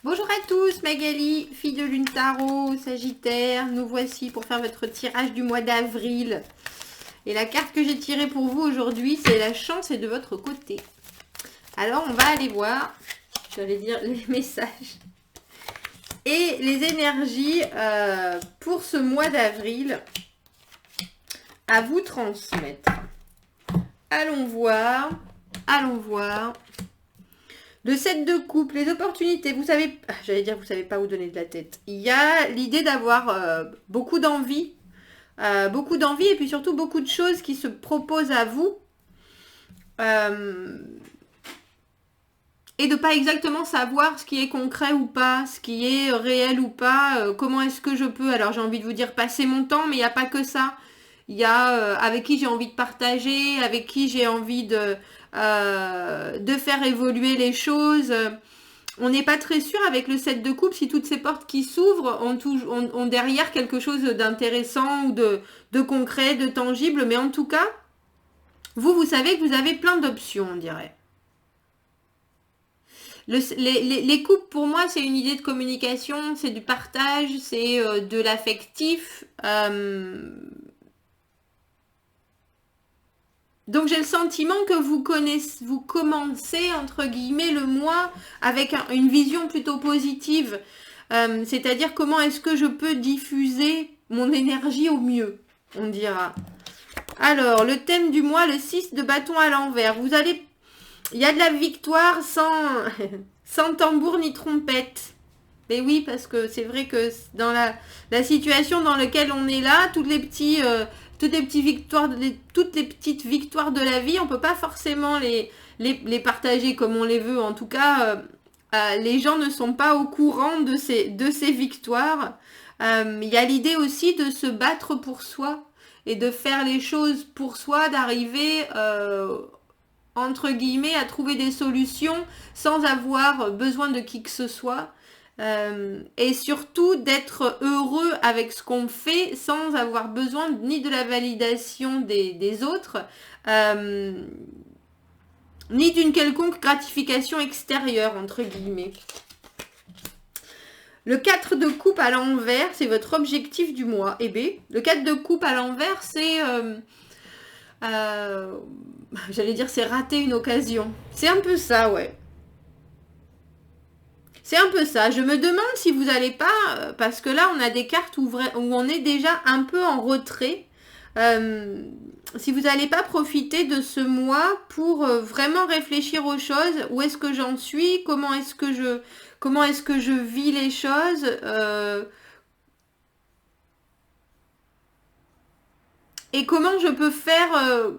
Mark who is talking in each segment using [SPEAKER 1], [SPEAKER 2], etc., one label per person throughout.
[SPEAKER 1] Bonjour à tous, Magali, fille de lune tarot, Sagittaire. Nous voici pour faire votre tirage du mois d'avril. Et la carte que j'ai tirée pour vous aujourd'hui, c'est la chance est de votre côté. Alors, on va aller voir, j'allais dire, les messages et les énergies pour ce mois d'avril à vous transmettre. Allons voir, allons voir. Le 7 de coupe, les opportunités, vous savez, j'allais dire, vous savez pas où donner de la tête. Il y a l'idée d'avoir beaucoup d'envie et puis surtout beaucoup de choses qui se proposent à vous. Et de pas exactement savoir ce qui est concret ou pas, ce qui est réel ou pas, comment est-ce que je peux, alors j'ai envie de vous dire passer mon temps, mais il n'y a pas que ça. Il y a avec qui j'ai envie de partager, avec qui j'ai envie de faire évoluer les choses. On n'est pas très sûr avec le 7 de coupe si toutes ces portes qui s'ouvrent ont derrière quelque chose d'intéressant ou de concret, de tangible, mais en tout cas, vous savez que vous avez plein d'options, on dirait. Les couples, pour moi, c'est une idée de communication, c'est du partage, c'est de l'affectif. Donc j'ai le sentiment que vous commencez, entre guillemets, le mois avec une vision plutôt positive. C'est-à-dire comment est-ce que je peux diffuser mon énergie au mieux, on dira. Alors, le thème du mois, le 6 de bâton à l'envers. Il y a de la victoire sans tambour ni trompette. Mais oui, parce que c'est vrai que dans la situation dans laquelle on est là, toutes les petites victoires de la vie, on ne peut pas forcément les partager comme on les veut. En tout cas, les gens ne sont pas au courant de ces victoires. Il y a l'idée aussi de se battre pour soi et de faire les choses pour soi, d'arriver entre guillemets à trouver des solutions sans avoir besoin de qui que ce soit. Et surtout d'être heureux avec ce qu'on fait sans avoir besoin ni de la validation des autres, ni d'une quelconque gratification extérieure, entre guillemets. Le 4 de coupe à l'envers, c'est votre objectif du mois. Et B, le 4 de coupe à l'envers, c'est... j'allais dire c'est rater une occasion. C'est un peu ça, ouais. C'est un peu ça. Je me demande si vous n'allez pas, parce que là on a des cartes où on est déjà un peu en retrait, si vous n'allez pas profiter de ce mois pour vraiment réfléchir aux choses. Où est-ce que j'en suis? Comment est-ce que je vis les choses? Et comment je peux faire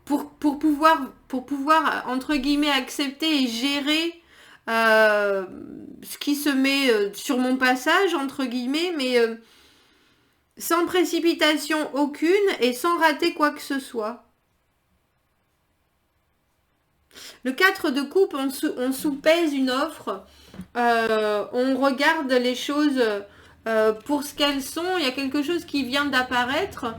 [SPEAKER 1] pour pouvoir, entre guillemets, accepter et gérer ce qui se met sur mon passage, entre guillemets, mais sans précipitation aucune et sans rater quoi que ce soit. Le 4 de coupe, on soupèse une offre, on regarde les choses pour ce qu'elles sont, il y a quelque chose qui vient d'apparaître.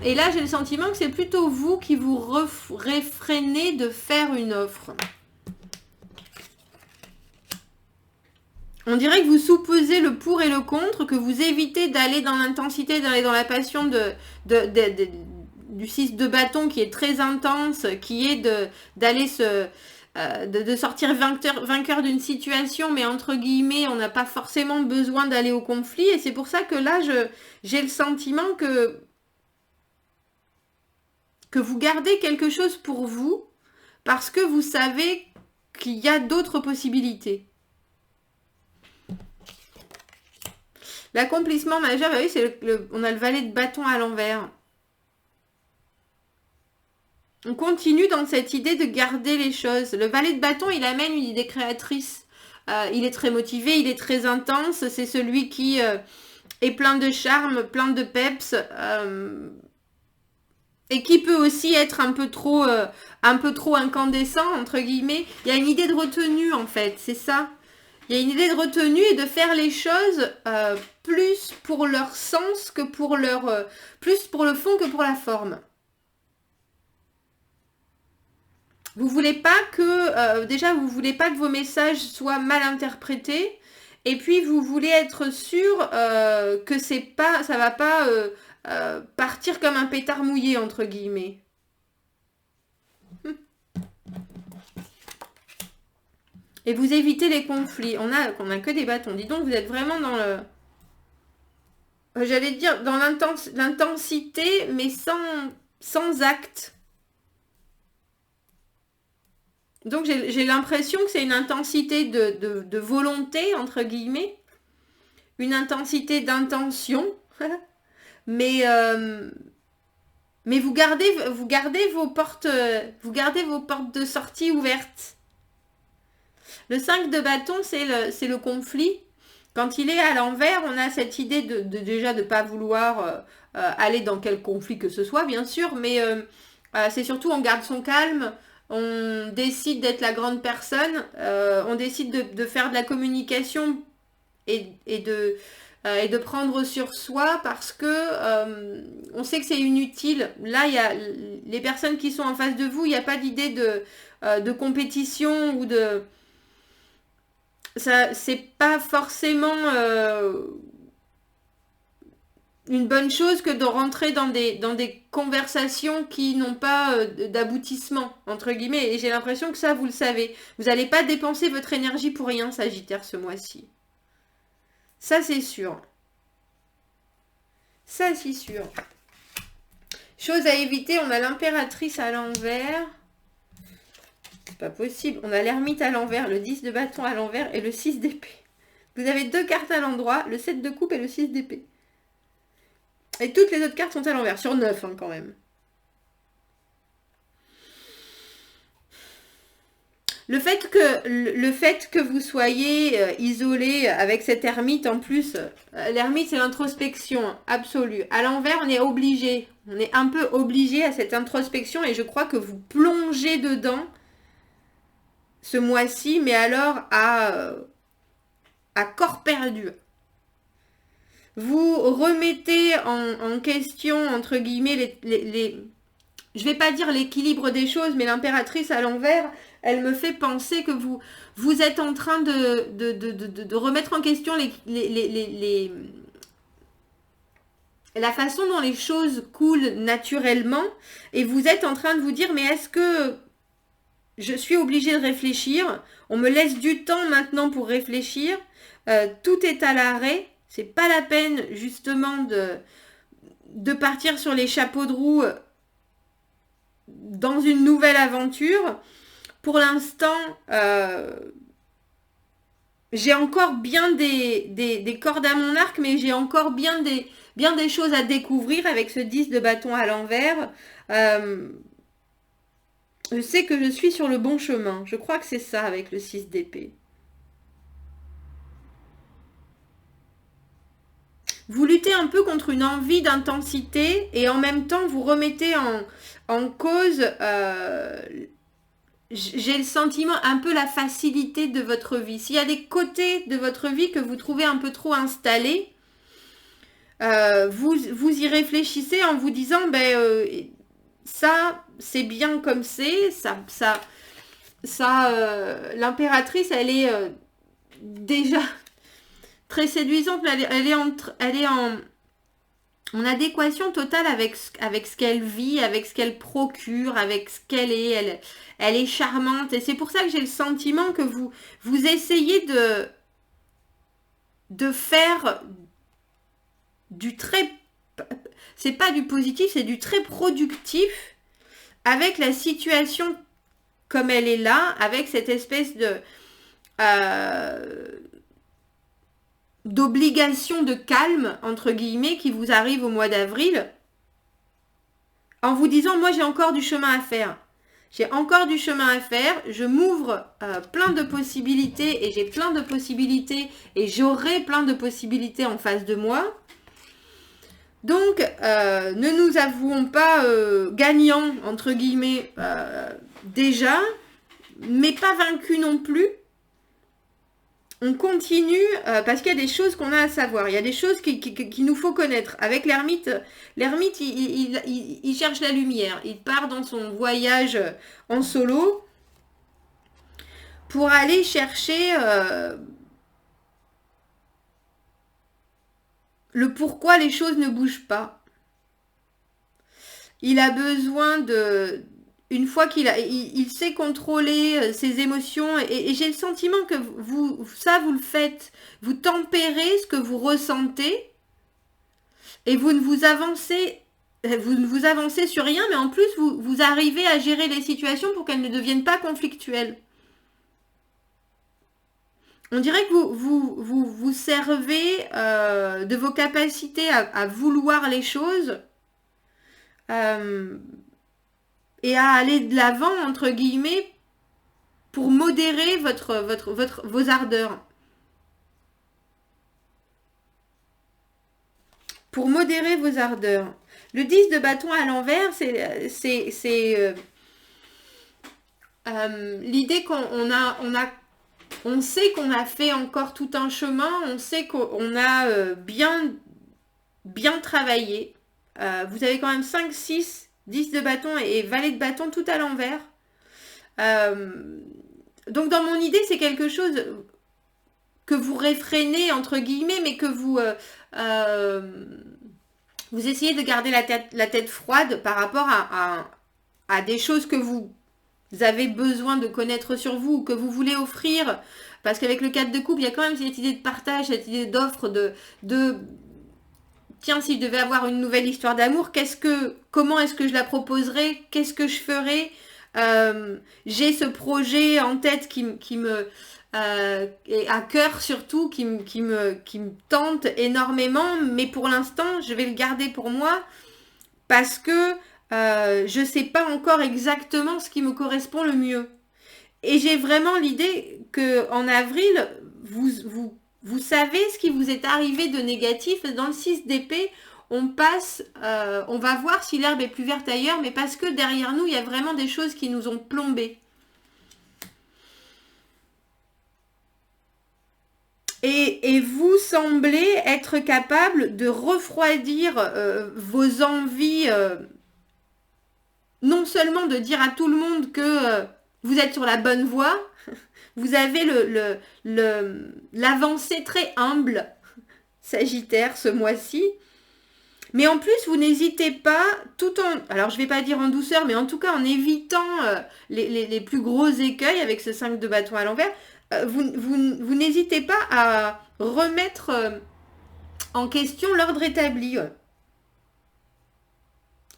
[SPEAKER 1] Et là, j'ai le sentiment que c'est plutôt vous qui vous réfrénez de faire une offre. On dirait que vous soupesez le pour et le contre, que vous évitez d'aller dans l'intensité, d'aller dans la passion du 6 de bâton qui est très intense, qui est d'aller de sortir vainqueur d'une situation, mais entre guillemets, on n'a pas forcément besoin d'aller au conflit. Et c'est pour ça que là, j'ai le sentiment que vous gardez quelque chose pour vous parce que vous savez qu'il y a d'autres possibilités. L'accomplissement majeur, bah oui, c'est on a le valet de bâton à l'envers. On continue dans cette idée de garder les choses. Le valet de bâton, il amène une idée créatrice. Il est très motivé, il est très intense. C'est celui qui est plein de charme, plein de peps. Et qui peut aussi être un peu trop incandescent, entre guillemets. Il y a une idée de retenue, en fait, c'est ça. Il y a une idée de retenue et de faire les choses plus pour leur sens que pour plus pour le fond que pour la forme. Vous voulez pas que, déjà, vous voulez pas que vos messages soient mal interprétés. Et puis, vous voulez être sûr que ça va pas partir comme un pétard mouillé, entre guillemets. Et vous évitez les conflits. On a que des bâtons. Dis donc, vous êtes vraiment dans le... J'allais dire dans l'intensité, mais sans acte. Donc j'ai l'impression que c'est une intensité de volonté, entre guillemets. Une intensité d'intention. mais vous gardez vos portes de sortie ouvertes. Le 5 de bâton, c'est le conflit. Quand il est à l'envers, on a cette idée déjà de ne pas vouloir aller dans quel conflit que ce soit, bien sûr, mais c'est surtout on garde son calme, on décide d'être la grande personne, on décide de faire de la communication et de prendre sur soi parce que on sait que c'est inutile. Là, il y a les personnes qui sont en face de vous, il n'y a pas d'idée de compétition ou de... Ça, c'est pas forcément une bonne chose que de rentrer dans des conversations qui n'ont pas d'aboutissement, entre guillemets. Et j'ai l'impression que ça, vous le savez. Vous n'allez pas dépenser votre énergie pour rien, Sagittaire, ce mois-ci. Ça, c'est sûr. Ça, c'est sûr. Chose à éviter, on a l'impératrice à l'envers. C'est pas possible. On a l'ermite à l'envers, le 10 de bâton à l'envers et le 6 d'épée. Vous avez 2 cartes à l'endroit, le 7 de coupe et le 6 d'épée. Et toutes les autres cartes sont à l'envers, sur 9 hein, quand même. Le fait que vous soyez isolé avec cette ermite en plus, l'ermite c'est l'introspection absolue. À l'envers, on est obligé, on est un peu obligé à cette introspection et je crois que vous plongez dedans ce mois-ci, mais alors à corps perdu. Vous remettez en question, entre guillemets, je vais pas dire l'équilibre des choses, mais l'impératrice à l'envers, elle me fait penser que vous êtes en train de remettre en question la façon dont les choses coulent naturellement, et vous êtes en train de vous dire, mais est-ce que je suis obligée de réfléchir? On me laisse du temps maintenant pour réfléchir. Tout est à l'arrêt. C'est pas la peine justement de partir sur les chapeaux de roue dans une nouvelle aventure. Pour l'instant, j'ai encore bien des cordes à mon arc, mais j'ai encore bien des choses à découvrir avec ce 10 de bâton à l'envers. Je sais que je suis sur le bon chemin. Je crois que c'est ça avec le 6 d'épée. Vous luttez un peu contre une envie d'intensité et en même temps vous remettez en cause, j'ai le sentiment, un peu la facilité de votre vie. S'il y a des côtés de votre vie que vous trouvez un peu trop installés, vous y réfléchissez en vous disant, ça c'est bien comme c'est, l'impératrice elle est déjà très séduisante, elle est en adéquation totale avec ce qu'elle vit, avec ce qu'elle procure, avec ce qu'elle est. Elle est charmante. Et c'est pour ça que j'ai le sentiment que vous essayez de faire du très... C'est pas du positif, c'est du très productif avec la situation comme elle est là, avec cette espèce d'obligation de calme, entre guillemets, qui vous arrive au mois d'avril, en vous disant, moi j'ai encore du chemin à faire. J'ai encore du chemin à faire, je m'ouvre plein de possibilités, et j'ai plein de possibilités, et j'aurai plein de possibilités en face de moi. Donc, ne nous avouons pas gagnants, entre guillemets, déjà, mais pas vaincus non plus. On continue parce qu'il y a des choses qu'on a à savoir. Il y a des choses qu'il nous faut connaître. Avec l'ermite, il cherche la lumière. Il part dans son voyage en solo. pour aller chercher le pourquoi les choses ne bougent pas. Il a besoin de... Une fois il sait contrôler ses émotions, et j'ai le sentiment que vous le faites. Vous tempérez ce que vous ressentez, et vous ne vous avancez sur rien, mais en plus, vous arrivez à gérer les situations pour qu'elles ne deviennent pas conflictuelles. On dirait que vous servez de vos capacités à vouloir les choses et à aller de l'avant, entre guillemets, pour modérer vos ardeurs. Pour modérer vos ardeurs. Le 10 de bâton à l'envers, c'est l'idée on sait qu'on a fait encore tout un chemin, on sait qu'on a bien travaillé. Vous avez quand même 5, 6, 10 de bâton et valet de bâton tout à l'envers. Donc dans mon idée, c'est quelque chose que vous réfrénez, entre guillemets, mais que vous essayez de garder la tête froide par rapport à des choses que vous avez besoin de connaître sur vous, ou que vous voulez offrir, parce qu'avec le 4 de coupe, il y a quand même cette idée de partage, cette idée d'offre, de tiens, si je devais avoir une nouvelle histoire d'amour, comment est-ce que je la proposerais, qu'est-ce que je ferais, j'ai ce projet en tête qui me et à cœur surtout, qui me tente énormément, mais pour l'instant, je vais le garder pour moi, parce que je ne sais pas encore exactement ce qui me correspond le mieux. Et j'ai vraiment l'idée qu'en avril, vous savez ce qui vous est arrivé de négatif. Dans le 6 d'épée, on va voir si l'herbe est plus verte ailleurs, mais parce que derrière nous, il y a vraiment des choses qui nous ont plombés. Et vous semblez être capable de refroidir vos envies, non seulement de dire à tout le monde que vous êtes sur la bonne voie, vous avez l'avancée très humble, Sagittaire, ce mois-ci, mais en plus, vous n'hésitez pas, alors je ne vais pas dire en douceur, mais en tout cas en évitant les plus gros écueils avec ce 5 de bâton à l'envers, vous n'hésitez pas à remettre en question l'ordre établi.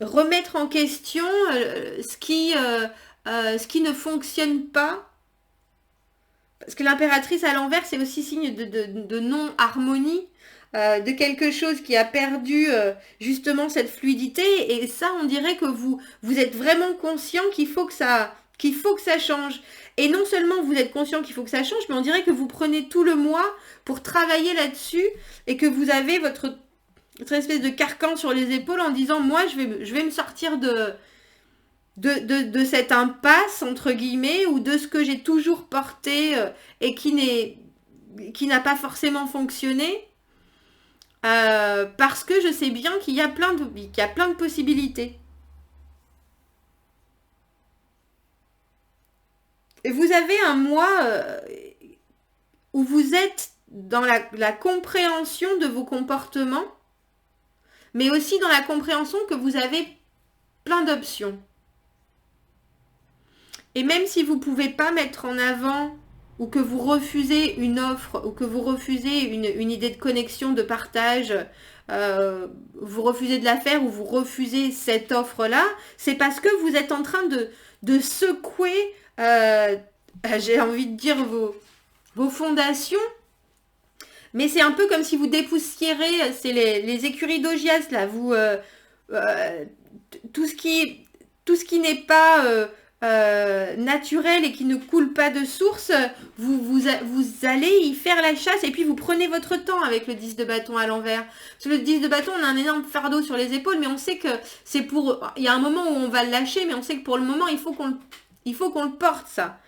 [SPEAKER 1] Remettre en question ce qui ne fonctionne pas. Parce que l'impératrice à l'envers, c'est aussi signe de non-harmonie, de quelque chose qui a perdu justement cette fluidité. Et ça, on dirait que vous êtes vraiment conscient qu'il faut que ça change. Et non seulement vous êtes conscient qu'il faut que ça change, mais on dirait que vous prenez tout le mois pour travailler là-dessus, et que vous avez votre espèce de carcan sur les épaules en disant, moi, je vais me sortir de cette impasse, entre guillemets, ou de ce que j'ai toujours porté et qui n'a pas forcément fonctionné, parce que je sais bien qu'il y a plein de possibilités. Et vous avez un mois où vous êtes dans la compréhension de vos comportements, mais aussi dans la compréhension que vous avez plein d'options. Et même si vous ne pouvez pas mettre en avant, ou que vous refusez une offre, ou que vous refusez une idée de connexion, de partage, vous refusez de la faire, ou vous refusez cette offre-là, c'est parce que vous êtes en train de secouer, j'ai envie de dire, vos fondations. Mais c'est un peu comme si vous dépoussiérez, c'est les écuries d'Augias, là, tout ce qui n'est pas naturel et qui ne coule pas de source, vous allez y faire la chasse, et puis vous prenez votre temps avec le 10 de bâton à l'envers. Parce que le 10 de bâton, on a un énorme fardeau sur les épaules, mais on sait que c'est pour... Il y a un moment où on va le lâcher, mais on sait que pour le moment, il faut qu'on le porte, ça.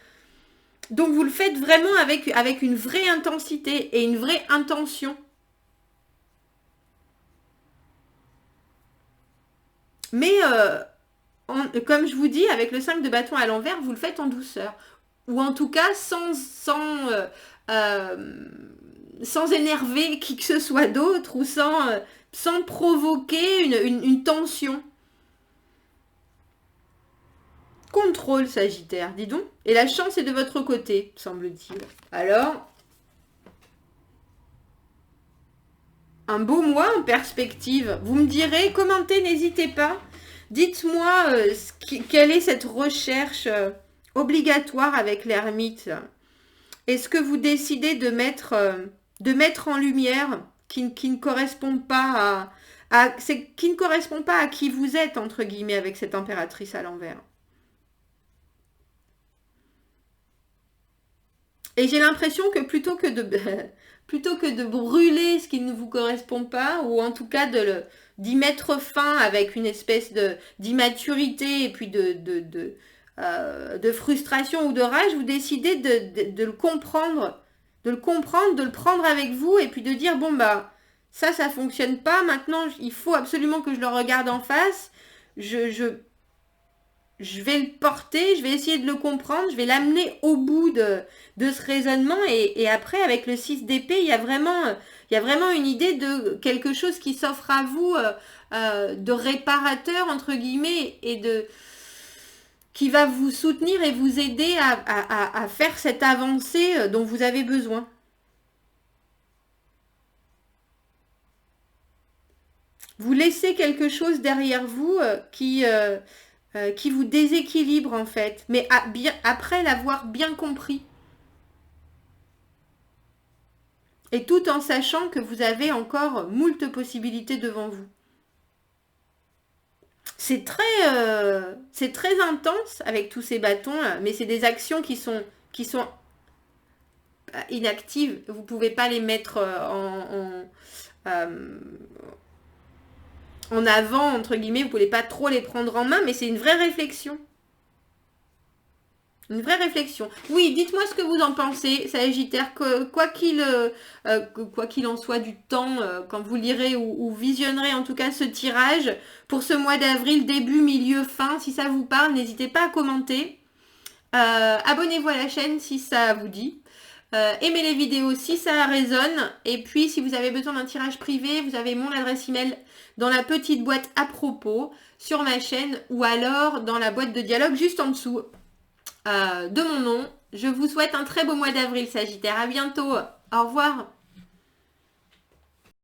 [SPEAKER 1] Donc vous le faites vraiment avec une vraie intensité et une vraie intention. Mais comme je vous dis, avec le 5 de bâton à l'envers, vous le faites en douceur. ou en tout cas sans énerver qui que ce soit d'autre ou sans provoquer une tension. Contrôle, Sagittaire, dis donc. Et la chance est de votre côté, semble-t-il. Alors, un beau mois en perspective. Vous me direz, commentez, n'hésitez pas. Dites-moi quelle est cette recherche obligatoire avec l'ermite. Est-ce que vous décidez de mettre en lumière qui ne correspond pas qui ne correspond pas à qui vous êtes, entre guillemets, avec cette impératrice à l'envers? Et j'ai l'impression que plutôt que de brûler ce qui ne vous correspond pas, ou en tout cas d'y mettre fin avec une espèce d'immaturité et puis de frustration ou de rage, vous décidez de le comprendre, de le prendre avec vous et puis de dire, bon bah, ça fonctionne pas, maintenant il faut absolument que je le regarde en face, je vais le porter, je vais essayer de le comprendre, je vais l'amener au bout de ce raisonnement et après avec le 6 d'épée, il y a vraiment une idée de quelque chose qui s'offre à vous de réparateur entre guillemets et qui va vous soutenir et vous aider à faire cette avancée dont vous avez besoin. Vous laissez quelque chose derrière vous qui vous déséquilibre en fait, mais après l'avoir bien compris. Et tout en sachant que vous avez encore moult possibilités devant vous. C'est très intense avec tous ces bâtons, mais c'est des actions qui sont inactives. Vous ne pouvez pas les mettre en avant, entre guillemets, vous ne pouvez pas trop les prendre en main, mais c'est une vraie réflexion. Une vraie réflexion. Oui, dites-moi ce que vous en pensez, Sagittaire, quoi qu'il en soit du temps, quand vous lirez ou visionnerez en tout cas ce tirage, pour ce mois d'avril, début, milieu, fin, si ça vous parle, n'hésitez pas à commenter. Abonnez-vous à la chaîne si ça vous dit. Aimez les vidéos si ça résonne. Et puis, si vous avez besoin d'un tirage privé, vous avez mon adresse email dans la petite boîte à propos sur ma chaîne ou alors dans la boîte de dialogue juste en dessous de mon nom. Je vous souhaite un très beau mois d'avril, Sagittaire. À bientôt. Au revoir.